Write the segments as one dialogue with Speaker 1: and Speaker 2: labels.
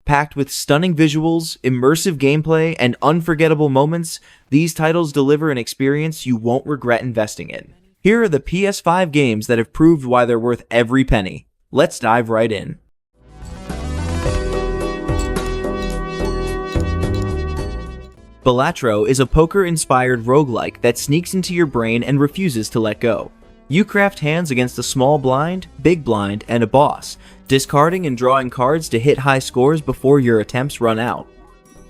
Speaker 1: Packed with stunning visuals, immersive gameplay, and unforgettable moments, these titles deliver an experience you won't regret investing in. Here are the PS5 games that have proved why they're worth every penny. Let's dive right in. Balatro is a poker-inspired roguelike that sneaks into your brain and refuses to let go. You craft hands against a small blind, big blind, and a boss, discarding and drawing cards to hit high scores before your attempts run out.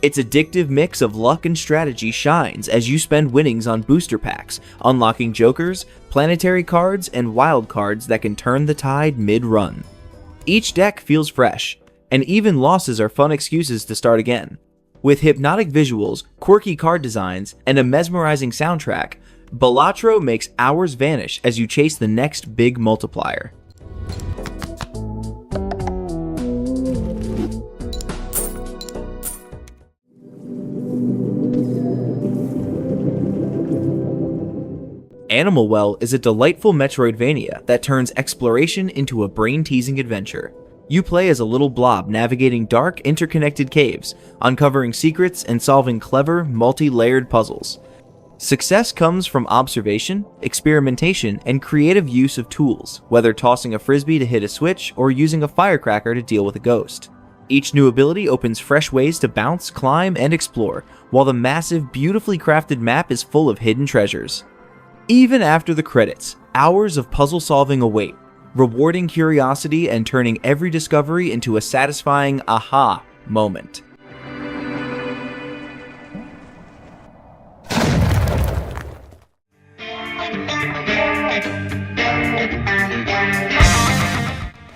Speaker 1: Its addictive mix of luck and strategy shines as you spend winnings on booster packs, unlocking jokers, planetary cards, and wild cards that can turn the tide mid-run. Each deck feels fresh, and even losses are fun excuses to start again. With hypnotic visuals, quirky card designs, and a mesmerizing soundtrack, Balatro makes hours vanish as you chase the next big multiplier. Animal Well is a delightful Metroidvania that turns exploration into a brain-teasing adventure. You play as a little blob navigating dark, interconnected caves, uncovering secrets and solving clever, multi-layered puzzles. Success comes from observation, experimentation, and creative use of tools, whether tossing a frisbee to hit a switch or using a firecracker to deal with a ghost. Each new ability opens fresh ways to bounce, climb, and explore, while the massive, beautifully crafted map is full of hidden treasures. Even after the credits, hours of puzzle solving await, rewarding curiosity and turning every discovery into a satisfying aha moment.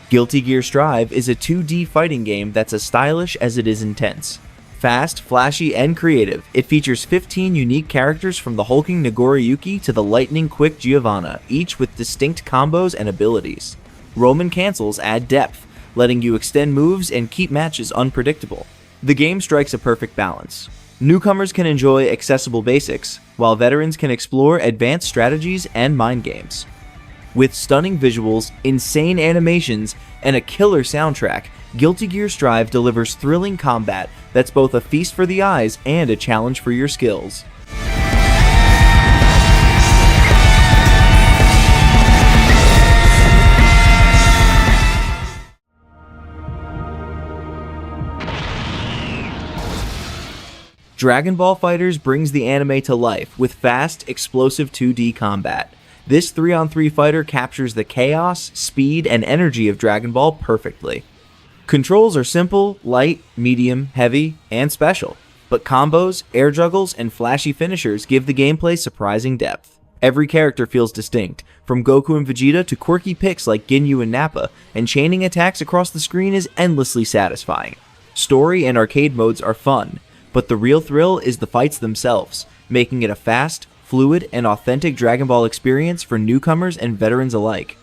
Speaker 1: Guilty Gear Strive is a 2D fighting game that's as stylish as it is intense. Fast, flashy, and creative, it features 15 unique characters from the hulking Nagoriyuki to the lightning-quick Giovanna, each with distinct combos and abilities. Roman cancels add depth, letting you extend moves and keep matches unpredictable. The game strikes a perfect balance. Newcomers can enjoy accessible basics, while veterans can explore advanced strategies and mind games. With stunning visuals, insane animations, and a killer soundtrack, Guilty Gear Strive delivers thrilling combat that's both a feast for the eyes and a challenge for your skills. Dragon Ball FighterZ brings the anime to life with fast, explosive 2D combat. This 3-on-3 fighter captures the chaos, speed, and energy of Dragon Ball perfectly. Controls are simple, light, medium, heavy, and special, but combos, air juggles, and flashy finishers give the gameplay surprising depth. Every character feels distinct, from Goku and Vegeta to quirky picks like Ginyu and Nappa, and chaining attacks across the screen is endlessly satisfying. Story and arcade modes are fun, but the real thrill is the fights themselves, making it a fast, fluid, and authentic Dragon Ball experience for newcomers and veterans alike.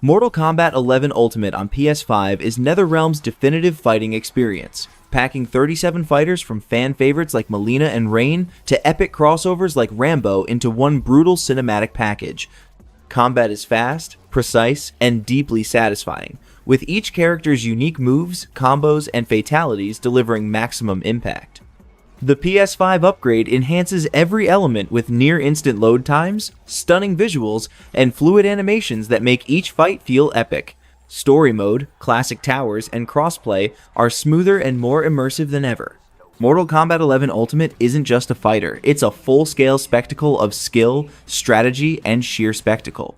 Speaker 1: Mortal Kombat 11 Ultimate on PS5 is NetherRealm's definitive fighting experience, packing 37 fighters from fan favorites like Melina and Rain to epic crossovers like Rambo into one brutal cinematic package. Combat is fast, precise, and deeply satisfying, with each character's unique moves, combos, and fatalities delivering maximum impact. The PS5 upgrade enhances every element with near-instant load times, stunning visuals, and fluid animations that make each fight feel epic. Story mode, classic towers, and crossplay are smoother and more immersive than ever. Mortal Kombat 11 Ultimate isn't just a fighter, it's a full-scale spectacle of skill, strategy, and sheer spectacle.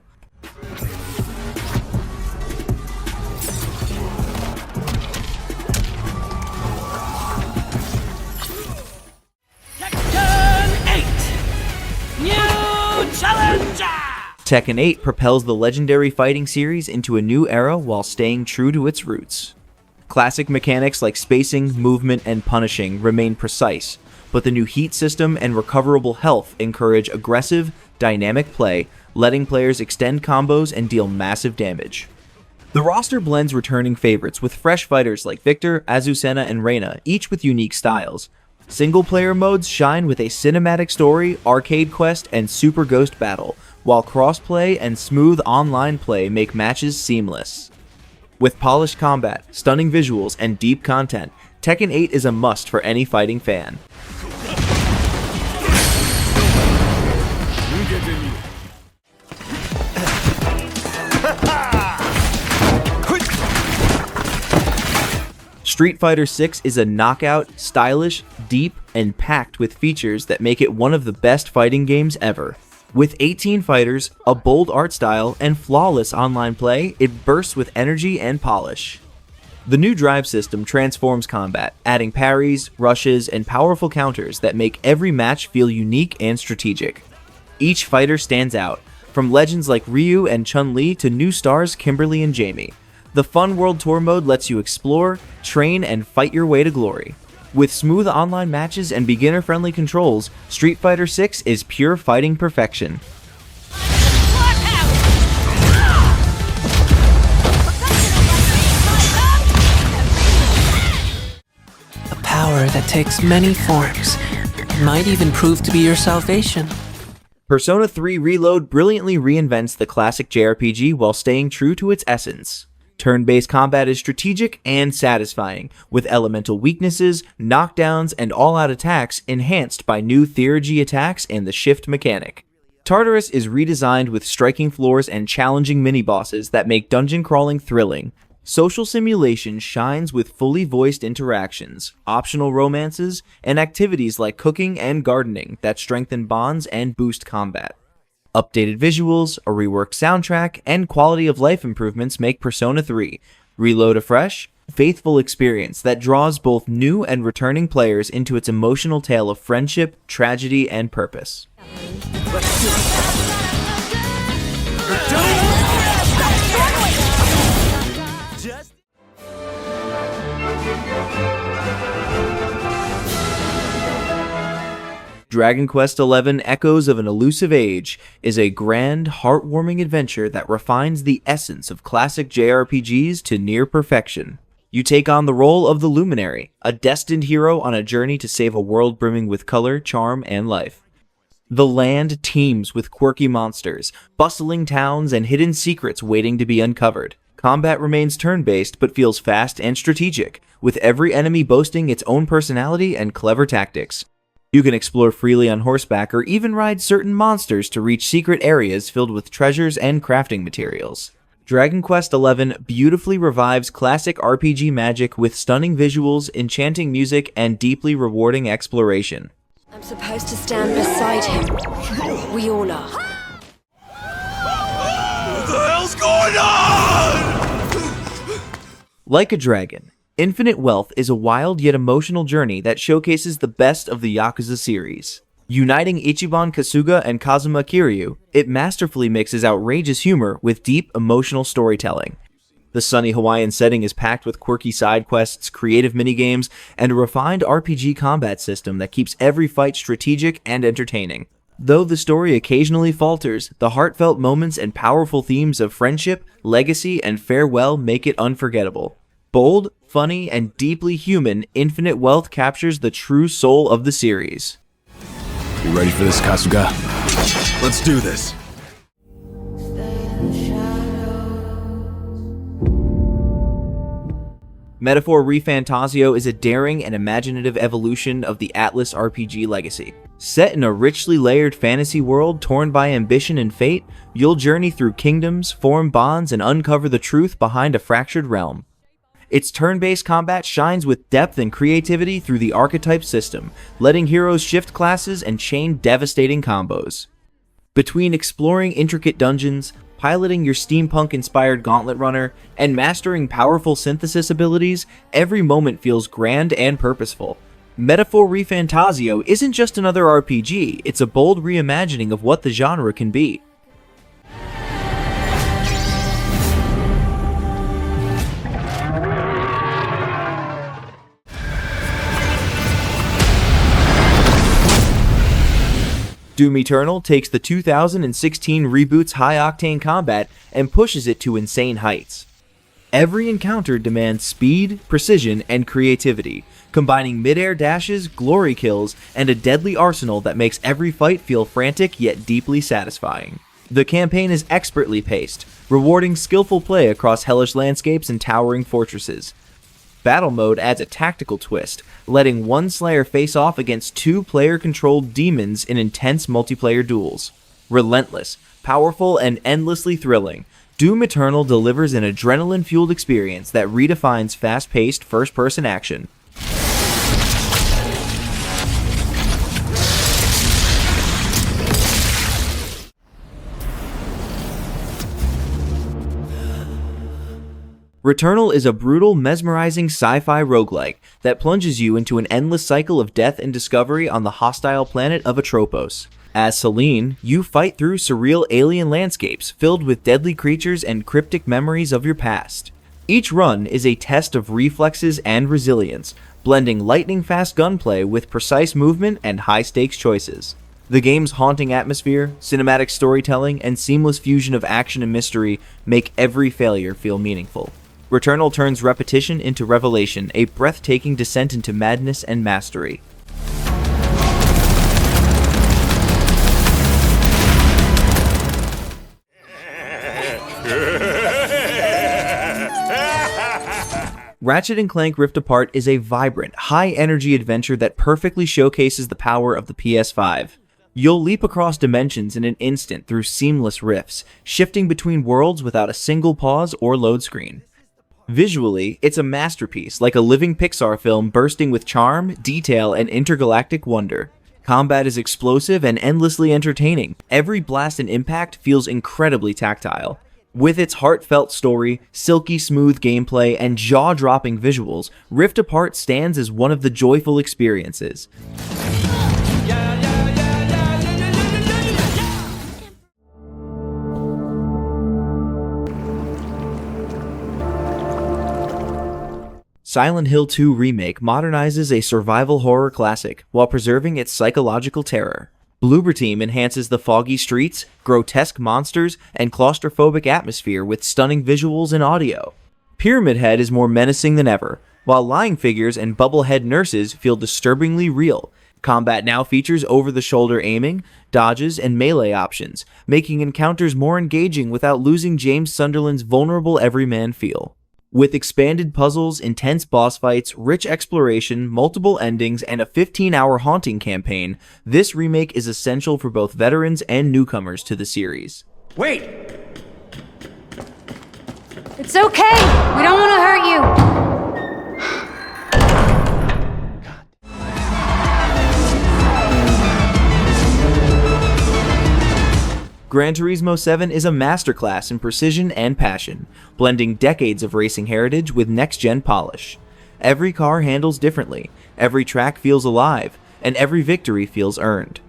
Speaker 1: Tekken 8 propels the legendary fighting series into a new era while staying true to its roots. Classic mechanics like spacing, movement, and punishing remain precise, but the new heat system and recoverable health encourage aggressive, dynamic play, letting players extend combos and deal massive damage. The roster blends returning favorites with fresh fighters like Victor, Azucena, and Reina, each with unique styles. Single-player modes shine with a cinematic story, arcade quest, and Super Ghost Battle, while cross-play and smooth online play make matches seamless. With polished combat, stunning visuals, and deep content, Tekken 8 is a must for any fighting fan. Street Fighter 6 is a knockout, stylish, deep, and packed with features that make it one of the best fighting games ever. With 18 fighters, a bold art style, and flawless online play, it bursts with energy and polish. The new drive system transforms combat, adding parries, rushes, and powerful counters that make every match feel unique and strategic. Each fighter stands out, from legends like Ryu and Chun-Li to new stars Kimberly and Jamie. The Fun World Tour mode lets you explore, train, and fight your way to glory. With smooth online matches and beginner-friendly controls, Street Fighter 6 is pure fighting perfection.
Speaker 2: A power that takes many forms, might even prove to be your salvation.
Speaker 1: Persona 3 Reload brilliantly reinvents the classic JRPG while staying true to its essence. Turn-based combat is strategic and satisfying, with elemental weaknesses, knockdowns, and all-out attacks enhanced by new theurgy attacks and the shift mechanic. Tartarus is redesigned with striking floors and challenging mini-bosses that make dungeon crawling thrilling. Social Simulation shines with fully voiced interactions, optional romances, and activities like cooking and gardening that strengthen bonds and boost combat. Updated visuals, a reworked soundtrack, and quality of life improvements make Persona 3 Reload a fresh, faithful experience that draws both new and returning players into its emotional tale of friendship, tragedy, and purpose. Dragon Quest XI Echoes of an Elusive Age is a grand, heartwarming adventure that refines the essence of classic JRPGs to near perfection. You take on the role of the Luminary, a destined hero on a journey to save a world brimming with color, charm, and life. The land teems with quirky monsters, bustling towns, and hidden secrets waiting to be uncovered. Combat remains turn-based but feels fast and strategic, with every enemy boasting its own personality and clever tactics. You can explore freely on horseback or even ride certain monsters to reach secret areas filled with treasures and crafting materials. Dragon Quest XI beautifully revives classic RPG magic with stunning visuals, enchanting music, and deeply rewarding exploration.
Speaker 3: I'm supposed to stand beside him. We all are.
Speaker 4: What the hell's going on?
Speaker 1: Like a Dragon, Infinite Wealth is a wild yet emotional journey that showcases the best of the Yakuza series. Uniting Ichiban Kasuga and Kazuma Kiryu, it masterfully mixes outrageous humor with deep, emotional storytelling. The sunny Hawaiian setting is packed with quirky side quests, creative minigames, and a refined RPG combat system that keeps every fight strategic and entertaining. Though the story occasionally falters, the heartfelt moments and powerful themes of friendship, legacy, and farewell make it unforgettable. Bold, funny, and deeply human, Infinite Wealth captures the true soul of the series.
Speaker 4: You ready for this, Kasuga? Let's do this.
Speaker 1: Metaphor ReFantazio is a daring and imaginative evolution of the Atlas RPG legacy. Set in a richly layered fantasy world torn by ambition and fate, you'll journey through kingdoms, form bonds, and uncover the truth behind a fractured realm. Its turn-based combat shines with depth and creativity through the archetype system, letting heroes shift classes and chain devastating combos. Between exploring intricate dungeons, piloting your steampunk-inspired gauntlet runner, and mastering powerful synthesis abilities, every moment feels grand and purposeful. Metaphor ReFantazio isn't just another RPG, it's a bold reimagining of what the genre can be. Doom Eternal takes the 2016 reboot's high-octane combat and pushes it to insane heights. Every encounter demands speed, precision, and creativity, combining mid-air dashes, glory kills, and a deadly arsenal that makes every fight feel frantic yet deeply satisfying. The campaign is expertly paced, rewarding skillful play across hellish landscapes and towering fortresses. Battle mode adds a tactical twist, letting one Slayer face off against two player-controlled demons in intense multiplayer duels. Relentless, powerful, and endlessly thrilling, Doom Eternal delivers an adrenaline-fueled experience that redefines fast-paced first-person action. Returnal is a brutal, mesmerizing sci-fi roguelike that plunges you into an endless cycle of death and discovery on the hostile planet of Atropos. As Selene, you fight through surreal alien landscapes filled with deadly creatures and cryptic memories of your past. Each run is a test of reflexes and resilience, blending lightning-fast gunplay with precise movement and high-stakes choices. The game's haunting atmosphere, cinematic storytelling, and seamless fusion of action and mystery make every failure feel meaningful. Returnal turns repetition into revelation, a breathtaking descent into madness and mastery. Ratchet & Clank Rift Apart is a vibrant, high-energy adventure that perfectly showcases the power of the PS5. You'll leap across dimensions in an instant through seamless rifts, shifting between worlds without a single pause or load screen. Visually, it's a masterpiece, like a living Pixar film bursting with charm, detail, and intergalactic wonder. Combat is explosive and endlessly entertaining. Every blast and impact feels incredibly tactile. With its heartfelt story, silky smooth gameplay, and jaw-dropping visuals, Rift Apart stands as one of the joyful experiences. Silent Hill 2 Remake modernizes a survival horror classic while preserving its psychological terror. Bloober Team enhances the foggy streets, grotesque monsters, and claustrophobic atmosphere with stunning visuals and audio. Pyramid Head is more menacing than ever, while lying figures and bubblehead nurses feel disturbingly real. Combat now features over-the-shoulder aiming, dodges, and melee options, making encounters more engaging without losing James Sunderland's vulnerable everyman feel. With expanded puzzles, intense boss fights, rich exploration, multiple endings, and a 15-hour haunting campaign, this remake is essential for both veterans and newcomers to the series.
Speaker 5: Wait!
Speaker 3: It's okay! We don't want to hurt you!
Speaker 1: Gran Turismo 7 is a masterclass in precision and passion, blending decades of racing heritage with next-gen polish. Every car handles differently, every track feels alive, and every victory feels earned.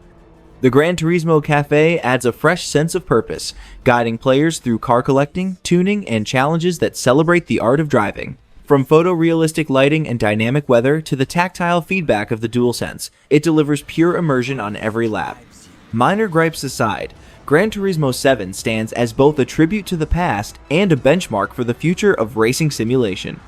Speaker 1: The Gran Turismo Cafe adds a fresh sense of purpose, guiding players through car collecting, tuning, and challenges that celebrate the art of driving. From photorealistic lighting and dynamic weather to the tactile feedback of the DualSense, it delivers pure immersion on every lap. Minor gripes aside, Gran Turismo 7 stands as both a tribute to the past and a benchmark for the future of racing simulation.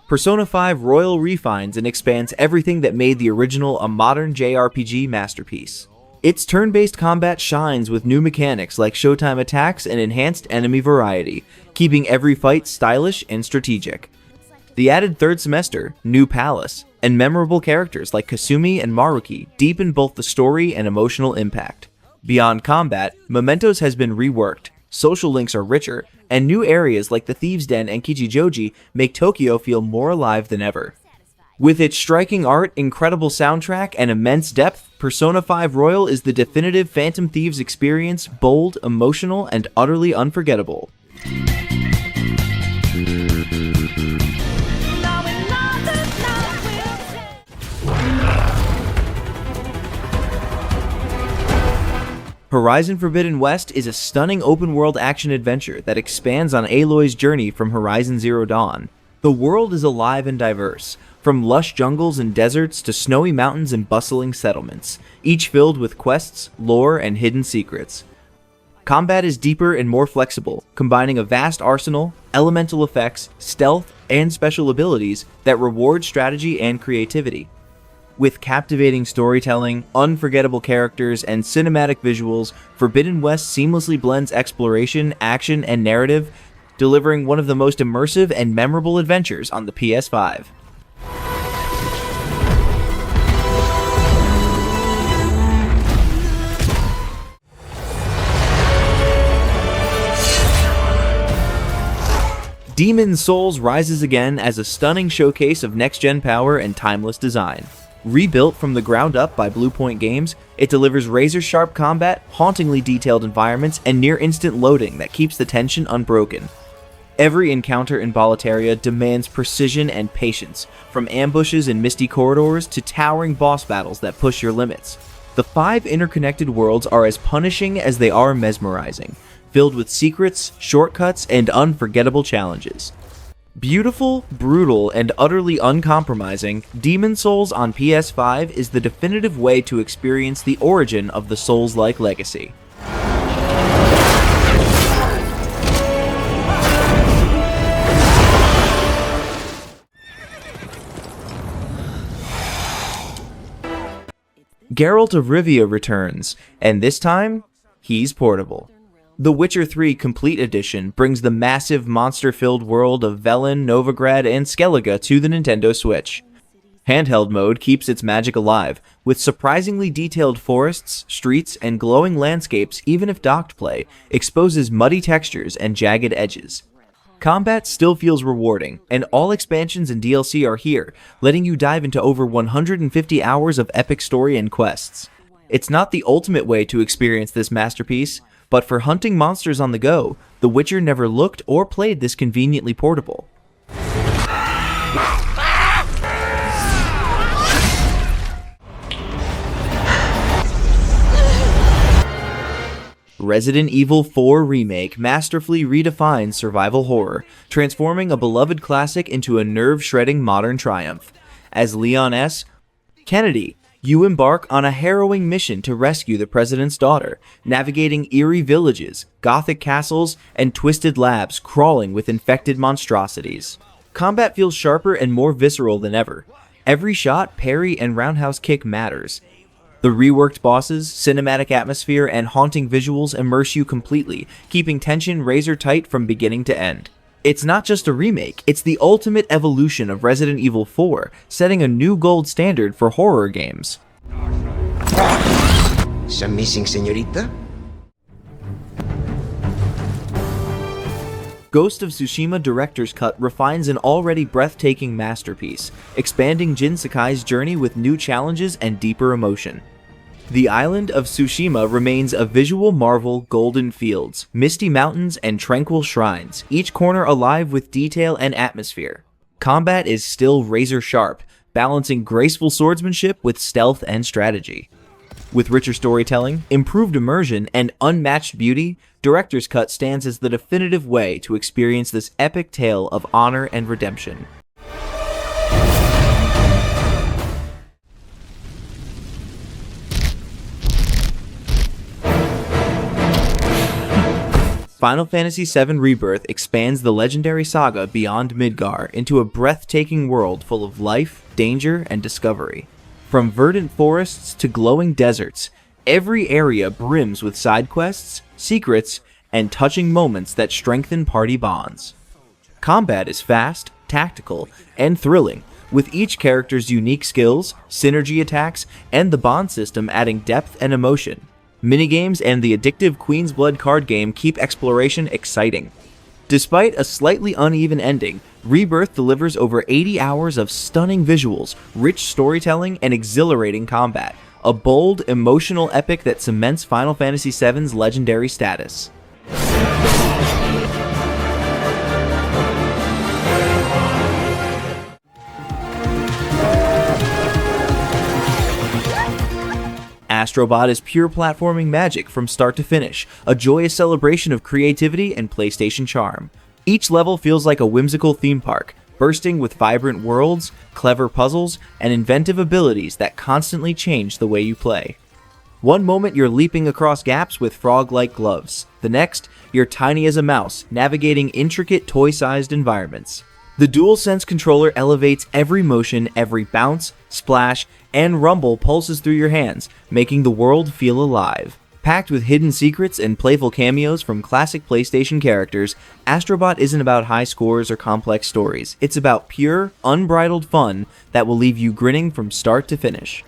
Speaker 1: Persona 5 Royal refines and expands everything that made the original a modern JRPG masterpiece. Its turn-based combat shines with new mechanics like showtime attacks and enhanced enemy variety, keeping every fight stylish and strategic. The added third semester, new palace, and memorable characters like Kasumi and Maruki deepen both the story and emotional impact. Beyond combat, Mementos has been reworked, social links are richer, and new areas like the Thieves' Den and Kichijoji make Tokyo feel more alive than ever. With its striking art, incredible soundtrack, and immense depth, Persona 5 Royal is the definitive Phantom Thieves experience, bold, emotional, and utterly unforgettable. Horizon Forbidden West is a stunning open-world action-adventure that expands on Aloy's journey from Horizon Zero Dawn. The world is alive and diverse, from lush jungles and deserts to snowy mountains and bustling settlements, each filled with quests, lore, and hidden secrets. Combat is deeper and more flexible, combining a vast arsenal, elemental effects, stealth, and special abilities that reward strategy and creativity. With captivating storytelling, unforgettable characters, and cinematic visuals, Forbidden West seamlessly blends exploration, action, and narrative, delivering one of the most immersive and memorable adventures on the PS5. Demon's Souls rises again as a stunning showcase of next-gen power and timeless design. Rebuilt from the ground up by Bluepoint Games, it delivers razor-sharp combat, hauntingly detailed environments, and near-instant loading that keeps the tension unbroken. Every encounter in Balatro demands precision and patience, from ambushes in misty corridors to towering boss battles that push your limits. The 5 interconnected worlds are as punishing as they are mesmerizing, filled with secrets, shortcuts, and unforgettable challenges. Beautiful, brutal, and utterly uncompromising, Demon's Souls on PS5 is the definitive way to experience the origin of the Souls-like legacy. Geralt of Rivia returns, and this time, he's portable. The Witcher 3 Complete Edition brings the massive monster-filled world of Velen, Novigrad, and Skellige to the Nintendo Switch. Handheld mode keeps its magic alive, with surprisingly detailed forests, streets, and glowing landscapes. Even if docked play exposes muddy textures and jagged edges. Combat still feels rewarding, and all expansions and DLC are here, letting you dive into over 150 hours of epic story and quests. It's not the ultimate way to experience this masterpiece, but for hunting monsters on the go, The Witcher never looked or played this conveniently portable. Resident Evil 4 Remake masterfully redefines survival horror, transforming a beloved classic into a nerve-shredding modern triumph. As Leon S. Kennedy, you embark on a harrowing mission to rescue the president's daughter, navigating eerie villages, gothic castles, and twisted labs crawling with infected monstrosities. Combat feels sharper and more visceral than ever. Every shot, parry, and roundhouse kick matters. The reworked bosses, cinematic atmosphere, and haunting visuals immerse you completely, keeping tension razor tight from beginning to end. It's not just a remake, it's the ultimate evolution of Resident Evil 4, setting a new gold standard for horror games.
Speaker 5: Some missing, señorita?
Speaker 1: Ghost of Tsushima Director's Cut refines an already breathtaking masterpiece, expanding Jin Sakai's journey with new challenges and deeper emotion. The island of Tsushima remains a visual marvel, golden fields, misty mountains, and tranquil shrines, each corner alive with detail and atmosphere. Combat is still razor sharp, balancing graceful swordsmanship with stealth and strategy. With richer storytelling, improved immersion, and unmatched beauty, Director's Cut stands as the definitive way to experience this epic tale of honor and redemption. Final Fantasy VII Rebirth expands the legendary saga beyond Midgar into a breathtaking world full of life, danger, and discovery. From verdant forests to glowing deserts, every area brims with side quests, secrets, and touching moments that strengthen party bonds. Combat is fast, tactical, and thrilling, with each character's unique skills, synergy attacks, and the bond system adding depth and emotion. Minigames and the addictive Queen's Blood card game keep exploration exciting. Despite a slightly uneven ending, Rebirth delivers over 80 hours of stunning visuals, rich storytelling, and exhilarating combat, a bold, emotional epic that cements Final Fantasy VII's legendary status. Astro Bot is pure platforming magic from start to finish, a joyous celebration of creativity and PlayStation charm. Each level feels like a whimsical theme park, bursting with vibrant worlds, clever puzzles, and inventive abilities that constantly change the way you play. One moment you're leaping across gaps with frog-like gloves. The next, you're tiny as a mouse, navigating intricate toy-sized environments. The DualSense controller elevates every motion, every bounce, splash, and rumble pulses through your hands, making the world feel alive. Packed with hidden secrets and playful cameos from classic PlayStation characters, Astro Bot isn't about high scores or complex stories. It's about pure, unbridled fun that will leave you grinning from start to finish.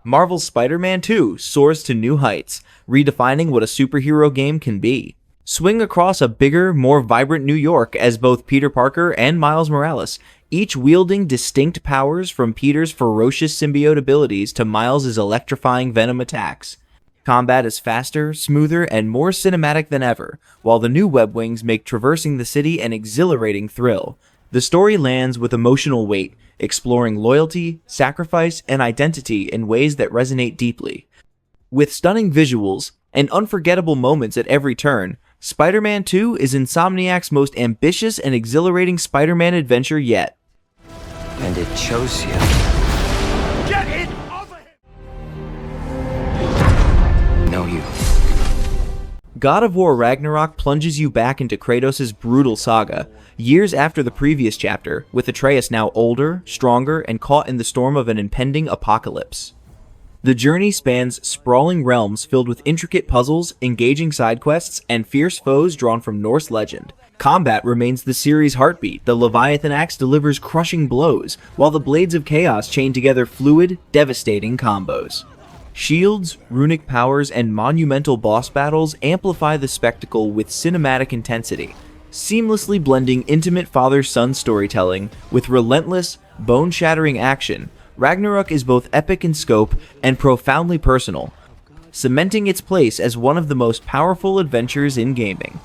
Speaker 1: Marvel's Spider-Man 2 soars to new heights, redefining what a superhero game can be. Swing across a bigger, more vibrant New York as both Peter Parker and Miles Morales, each wielding distinct powers from Peter's ferocious symbiote abilities to Miles' electrifying venom attacks. Combat is faster, smoother, and more cinematic than ever, while the new web wings make traversing the city an exhilarating thrill. The story lands with emotional weight, exploring loyalty, sacrifice, and identity in ways that resonate deeply. With stunning visuals and unforgettable moments at every turn, Spider-Man 2 is Insomniac's most ambitious and exhilarating Spider-Man adventure yet.
Speaker 5: And it chose you.
Speaker 6: Get it off of him!
Speaker 5: No, you.
Speaker 1: God of War Ragnarök plunges you back into Kratos' brutal saga, years after the previous chapter, with Atreus now older, stronger, and caught in the storm of an impending apocalypse. The journey spans sprawling realms filled with intricate puzzles, engaging side quests, and fierce foes drawn from Norse legend. Combat remains the series' heartbeat. The Leviathan axe delivers crushing blows, while the Blades of Chaos chain together fluid, devastating combos. Shields, runic powers, and monumental boss battles amplify the spectacle with cinematic intensity, seamlessly blending intimate father-son storytelling with relentless, bone-shattering action. Ragnarök is both epic in scope and profoundly personal, cementing its place as one of the most powerful adventures in gaming.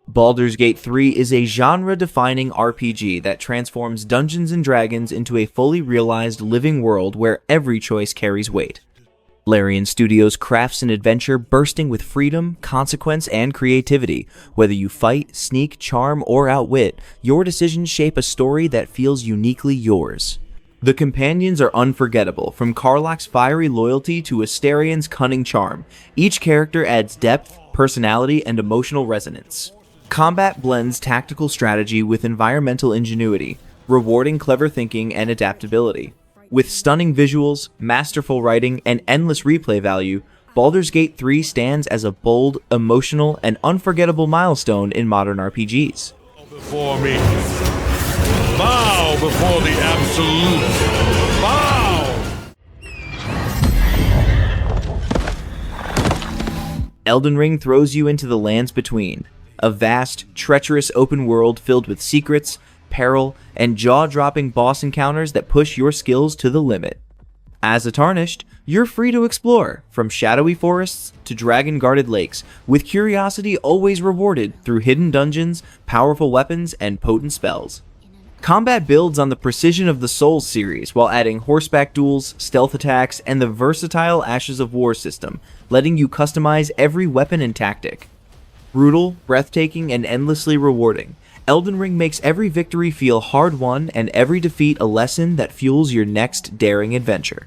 Speaker 1: Baldur's Gate 3 is a genre-defining RPG that transforms Dungeons & Dragons into a fully realized living world where every choice carries weight. Larian Studios crafts an adventure bursting with freedom, consequence, and creativity. Whether you fight, sneak, charm, or outwit, your decisions shape a story that feels uniquely yours. The companions are unforgettable, from Karlach's fiery loyalty to Astarion's cunning charm. Each character adds depth, personality, and emotional resonance. Combat blends tactical strategy with environmental ingenuity, rewarding clever thinking and adaptability. With stunning visuals, masterful writing, and endless replay value, Baldur's Gate 3 stands as a bold, emotional, and unforgettable milestone in modern RPGs.
Speaker 6: Before me. Bow before the absolute. Bow!
Speaker 1: Elden Ring throws you into the lands between, a vast, treacherous open world filled with secrets, peril, and jaw-dropping boss encounters that push your skills to the limit. As a Tarnished, you're free to explore, from shadowy forests to dragon-guarded lakes, with curiosity always rewarded through hidden dungeons, powerful weapons, and potent spells. Combat builds on the precision of the Souls series while adding horseback duels, stealth attacks, and the versatile Ashes of War system, letting you customize every weapon and tactic. Brutal, breathtaking, and endlessly rewarding, Elden Ring makes every victory feel hard-won and every defeat a lesson that fuels your next daring adventure.